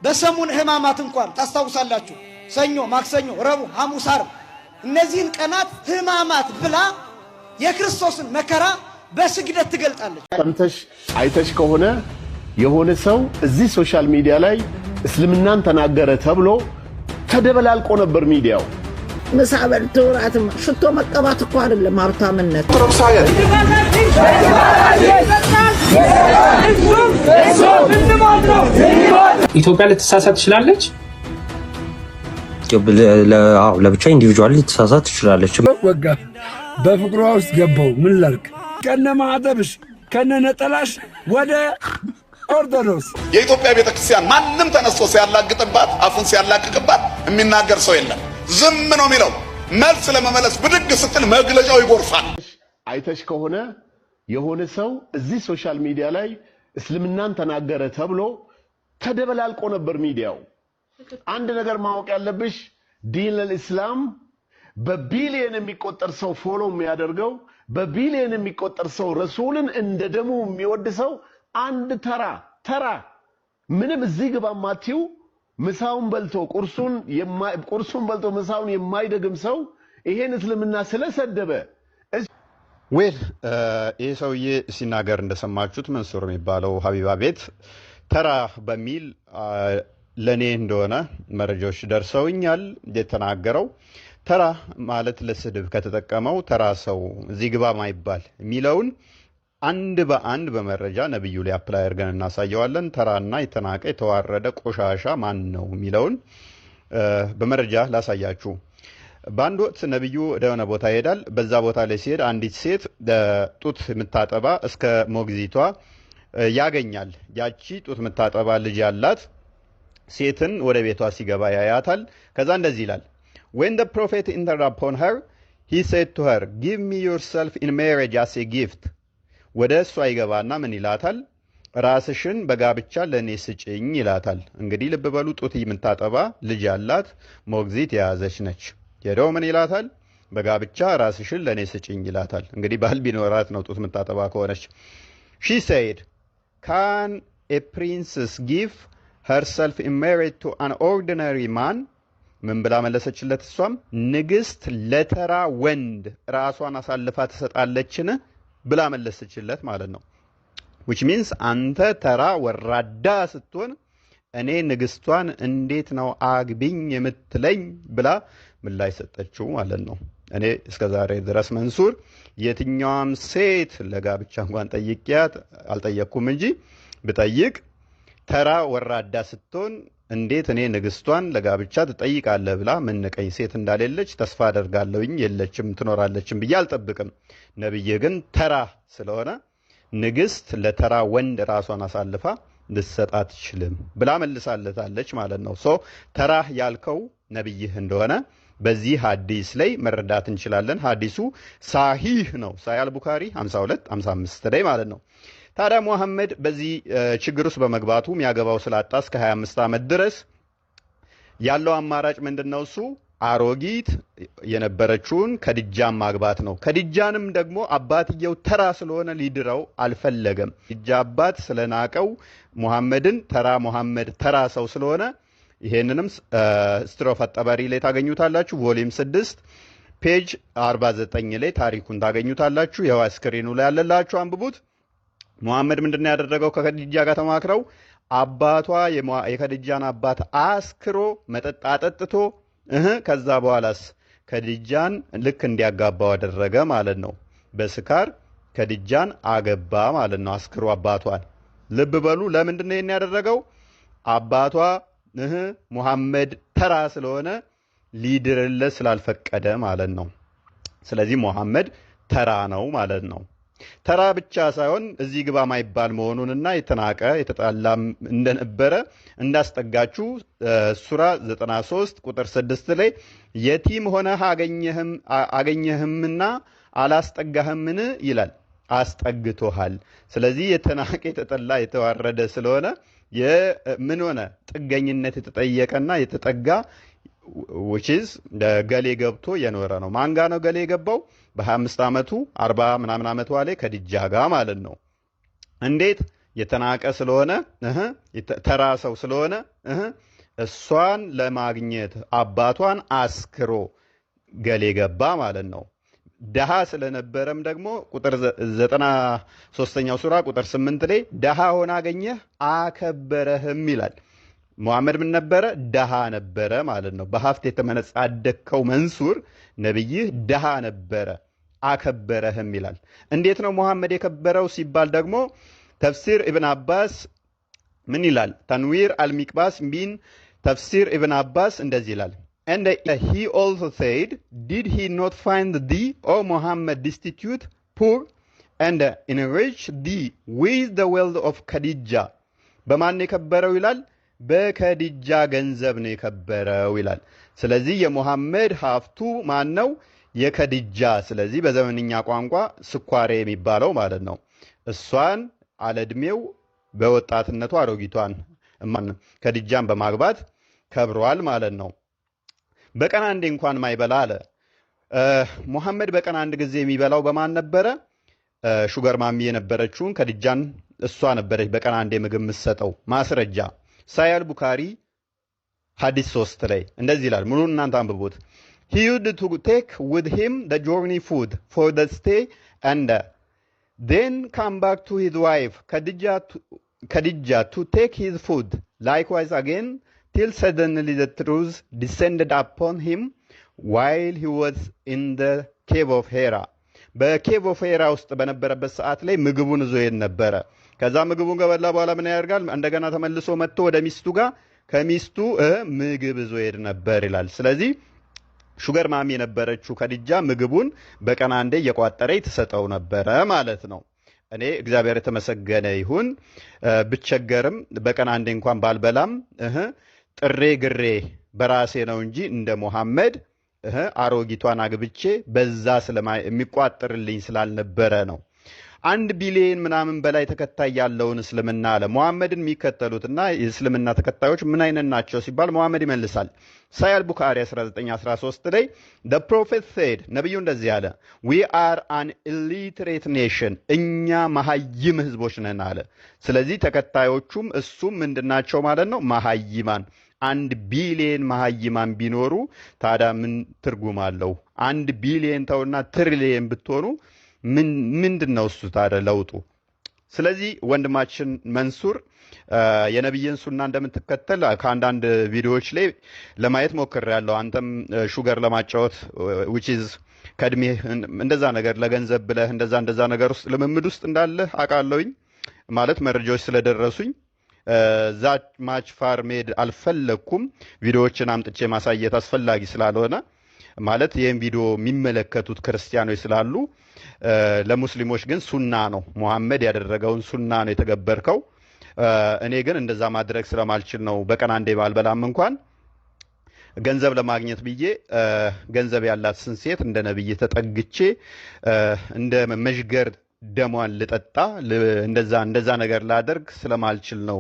በሰሙን ህማማት እንኳን ታስታውሳላችሁ ሰኞ ማክሰኞ ረቡዕ ሐሙስ ዓርብ እነዚህን ቀናት ህማማት ብላ የክርስቶስን መከራ በስግደት ትገልጣለች። ሰምተሽ አይተሽ ከሆነ የሆነ ሰው እዚህ ሶሻል ሚዲያ ላይ እስልምናን ተናገረ ተብሎ ተደበላልቆ ነበር ሚዲያው። ምሳ በልቶ ራት ሽቶ መቀባት እኮ አይደለም ሀብታምነት። ኢትዮጵያ ልትሳሳት ትችላለች። ለብቻ ኢንዲቪጁዋል ልትሳሳት ትችላለች። ወጋ በፍቅሯ ውስጥ ገባው ምን ላድርግ? ከነ ማዕተብሽ ከነ ነጠላሽ ወደ ኦርቶዶክስ። የኢትዮጵያ ቤተክርስቲያን ማንም ተነስቶ ሲያላግጥባት አፉን ሲያላቅቅባት የሚናገር ሰው የለም፣ ዝም ነው የሚለው። መልስ ለመመለስ ብድግ ስትል መግለጫው ይጎርፋል። አይተሽ ከሆነ የሆነ ሰው እዚህ ሶሻል ሚዲያ ላይ እስልምናን ተናገረ ተብሎ ተደበላልቆ ነበር ሚዲያው። አንድ ነገር ማወቅ ያለብሽ ዲን አልእስላም በቢሊየን የሚቆጠር ሰው ፎሎ የሚያደርገው በቢሊየን የሚቆጠር ሰው ረሱልን እንደ ደሙ የሚወድ ሰው አንድ ተራ ምንም እዚህ ግባ ማቲው ምሳውን በልቶ ቁርሱን በልቶ ምሳውን የማይደግም ሰው ይሄን እስልምና ስለሰደበ ይሄ ሰውዬ ሲናገር እንደሰማችሁት መንሱር የሚባለው ሀቢባ ቤት ተራ በሚል ለኔ እንደሆነ መረጃዎች ደርሰውኛል። የተናገረው ተራ ማለት ለስድብ ከተጠቀመው ተራ ሰው እዚህ ግባ ማይባል የሚለውን አንድ በአንድ በመረጃ ነብዩ ላይ አፕላይ አድርገን እናሳየዋለን። ተራና የተናቀ የተዋረደ ቆሻሻ ማን ነው የሚለውን በመረጃ ላሳያችሁ። በአንድ ወቅት ነብዩ ወደ ሆነ ቦታ ይሄዳል። በዛ ቦታ ላይ ሲሄድ አንዲት ሴት ጡት የምታጠባ እስከ ሞግዚቷ ያገኛል። ያቺ ጡት የምታጠባ ልጅ ያላት ሴትን ወደ ቤቷ ሲገባ ያያታል። ከዛ እንደዚህ ይላል When the prophet entered upon her, he said to her, Give me yourself in marriage as a gift. ወደ እሷ ይገባና ምን ይላታል? ራስሽን በጋብቻ ለኔ ስጭኝ ይላታል። እንግዲህ ልብ በሉ፣ ጡት የምታጠባ ልጅ ያላት ሞግዚት የያዘች ነች። ሄደው ምን ይላታል? በጋብቻ ራስሽን ለኔ ስጭኝ ይላታል። እንግዲህ ባል ቢኖራት ነው ጡት የምታጠባ ከሆነች። She said, Can a princess give herself in marriage to an ordinary man? ምን ብላ መለሰችለት? እሷም ንግስት ለተራ ወንድ ራሷን አሳልፋ ትሰጣለችን ብላ መለሰችለት ማለት ነው። which means አንተ ተራ ወራዳ ስትሆን እኔ ንግስቷን እንዴት ነው አግቢኝ የምትለኝ ብላ ምላሽ ሰጠችው ማለት ነው። እኔ እስከዛሬ ድረስ መንሱር የትኛውም ሴት ለጋብቻ እንኳን ጠይቂያት አልጠየቅኩም እንጂ ብጠይቅ ተራ ወራዳ ስትሆን እንዴት እኔ ንግስቷን ለጋብቻ ትጠይቃለህ ብላ ምንቀኝ ሴት እንዳለለች ተስፋ አደርጋለሁኝ። የለችም ትኖራለችም ብዬ አልጠብቅም። ነብይ ግን ተራ ስለሆነ ንግስት ለተራ ወንድ ራሷን አሳልፋ ልትሰጥ አትችልም ብላ መልሳለታለች ማለት ነው። ሶ ተራ ያልከው ነብይህ እንደሆነ በዚህ ሐዲስ ላይ መረዳት እንችላለን። ሐዲሱ ሳሂህ ነው። ሳሂህ አልቡኻሪ 52-55 ላይ ማለት ነው። ታዲያ ሙሐመድ በዚህ ችግር ውስጥ በመግባቱ የሚያገባው ስላጣ እስከ 25 ዓመት ድረስ ያለው አማራጭ ምንድነው? እሱ አሮጊት የነበረችውን ከድጃን ማግባት ነው። ከድጃንም ደግሞ አባትየው ተራ ስለሆነ ሊድረው አልፈለገም። ድጃ አባት ስለናቀው ሙሐመድን ሙሐመድ ተራ ሰው ስለሆነ ይሄንንም ስትሮፍ አጠባሪ ላይ ታገኙታላችሁ። ቮሊዩም 6 ፔጅ 49 ላይ ታሪኩን ታገኙታላችሁ። ያው ስክሪኑ ላይ ያለላችሁ አንብቡት። ሙሐመድ ምንድነው ያደረገው? ከከዲጃ ጋር ተማክረው አባቷ የከዲጃን አባት አስክሮ መጠጥ አጠጥቶ ከዛ በኋላስ ከዲጃን ልክ እንዲያጋባው አደረገ ማለት ነው። በስካር ከዲጃን አገባ ማለት ነው፣ አስክሮ አባቷን። ልብ በሉ፣ ለምንድነው ይሄን ያደረገው? አባቷ ሙሐመድ ተራ ስለሆነ ሊድርለት ስላልፈቀደ ማለት ነው። ስለዚህ ሙሐመድ ተራ ነው ማለት ነው። ተራ ብቻ ሳይሆን እዚህ ግባ ማይባል መሆኑንና የተናቀ የተጣላም እንደነበረ እንዳስጠጋችሁ ሱራ 93 ቁጥር 6 ላይ የቲም ሆነህ አገኘህምና አላስጠጋህምን ይላል። አስጠግቶሃል። ስለዚህ የተናቀ የተጠላ የተዋረደ ስለሆነ ምን ሆነ? ጥገኝነት የተጠየቀና የተጠጋ which is ገሌ ገብቶ የኖረ ነው። ማንጋ ነው ገሌ የገባው? በ25 ዓመቱ 40 ምናምን ዓመቷ ላይ ከድጃ ጋር ማለት ነው። እንዴት የተናቀ ስለሆነ ተራ ሰው ስለሆነ እሷን ለማግኘት አባቷን አስክሮ ገሌ ገባ ማለት ነው። ደሃ ስለነበረም ደግሞ ቁጥር 93ኛው ሱራ ቁጥር 8 ላይ ደሃ ሆነ አገኘህ አከበረህም ይላል። ሙሐመድ ምን ነበረ? ደሃ ነበረ ማለት ነው። በሀብት የተመነጻደከው መንሱር ነብይህ ደሃ ነበረ አከበረህም ይላል። እንዴት ነው ሙሐመድ የከበረው ሲባል ደግሞ ተፍሲር ኢብን አባስ ምን ይላል? ተንዊር አልሚቅባስ ሚን ተፍሲር ኢብን አባስ እንደዚህ ይላል። And he also said, did he not find thee, O Muhammad, destitute, poor, and enrich thee with the wealth of Khadija? በማን የከበረው ይላል? በከዲጃ ገንዘብ ነው የከበረው ይላል። ስለዚህ የሙሐመድ ሀብቱ ማን ነው? የከዲጃ። ስለዚህ በዘመንኛ ቋንቋ ስኳሬ የሚባለው ማለት ነው። እሷን አለዕድሜው በወጣትነቱ አሮጊቷን ከዲጃን በማግባት ከብሯል ማለት ነው። በቀን አንዴ እንኳን ማይበላ አለ ሙሐመድ። በቀን አንድ ጊዜ የሚበላው በማን ነበረ? ሹገር ማሚ የነበረችውን ከዲጃን እሷ ነበረች በቀን አንዴ ምግብ የምትሰጠው። ማስረጃ ሳያል ቡካሪ ሐዲስ 3 ላይ እንደዚህ ይላል። ሙሉ እናንተ አንብቡት። he used to take with him the journey food for the stay and then come back to his wife Khadija to take his food likewise again till suddenly the truth descended upon him while he was in the cave of Hera. በኬቭ ኦፍ ሄራ ውስጥ በነበረበት ሰዓት ላይ ምግቡን ይዞ ይሄድ ነበረ። ከዛ ምግቡን ከበላ በኋላ ምን ያደርጋል? እንደገና ተመልሶ መጥቶ ወደ ሚስቱ ጋር ከሚስቱ ምግብ ይዞ ይሄድ ነበር ይላል። ስለዚህ ሹገር ማሚ የነበረችው ከዲጃ ምግቡን በቀን አንዴ እየቋጠረች ትሰጠው ነበረ ማለት ነው። እኔ እግዚአብሔር የተመሰገነ ይሁን ብቸገርም በቀን አንዴ እንኳን ባልበላም ጥሬ ግሬ በራሴ ነው እንጂ እንደ ሙሐመድ አሮጊቷን አግብቼ በዛ የሚቋጥርልኝ ስላልነበረ ነው። 1 ቢሊዮን ምናምን በላይ ተከታይ ያለውን እስልምና አለ ሙሐመድን የሚከተሉትና የእስልምና ተከታዮች ምን አይነት ናቸው ሲባል ሙሐመድ ይመልሳል። ሳያል ቡካሪ 1913 ላይ the prophet said ነብዩ እንደዚህ አለ we are an illiterate nation እኛ መሐይም ህዝቦች ነን አለ። ስለዚህ ተከታዮቹም እሱም ምንድናቸው ማለት ነው? መሐይማን። 1 ቢሊዮን መሐይማን ቢኖሩ ታዲያ ምን ትርጉም አለው? 1 ቢሊዮን ተውና ትሪሊየን ብትሆኑ ምንድነው እሱ ታዲያ ለውጡ? ስለዚህ ወንድማችን መንሱር የነብይን ሱና እንደምትከተል ከአንዳንድ ቪዲዮዎች ላይ ለማየት ሞክሬያለሁ። አንተም ሹገር ለማጫወት which is ከእድሜ እንደዛ ነገር ለገንዘብ ብለህ እንደዛ ነገር ውስጥ ልምምድ ውስጥ እንዳለ አውቃለሁኝ። ማለት መረጃዎች ስለደረሱኝ ዛት ማች ፋር ሜድ አልፈለኩም። ቪዲዮዎችን አምጥቼ ማሳየት አስፈላጊ ስላልሆነ ማለት ይሄን ቪዲዮ የሚመለከቱት ክርስቲያኖች ስላሉ ለሙስሊሞች ግን ሱና ነው። ሙሐመድ ያደረገውን ሱና ነው የተገበርከው። እኔ ግን እንደዛ ማድረግ ስለማልችል ነው በቀን አንዴ ባልበላም እንኳን ገንዘብ ለማግኘት ብዬ ገንዘብ ያላት ሴት እንደ ነብይ ተጠግቼ እንደ መሽገር ደሟን ልጠጣ እንደዛ ነገር ላደርግ ስለማልችል ነው።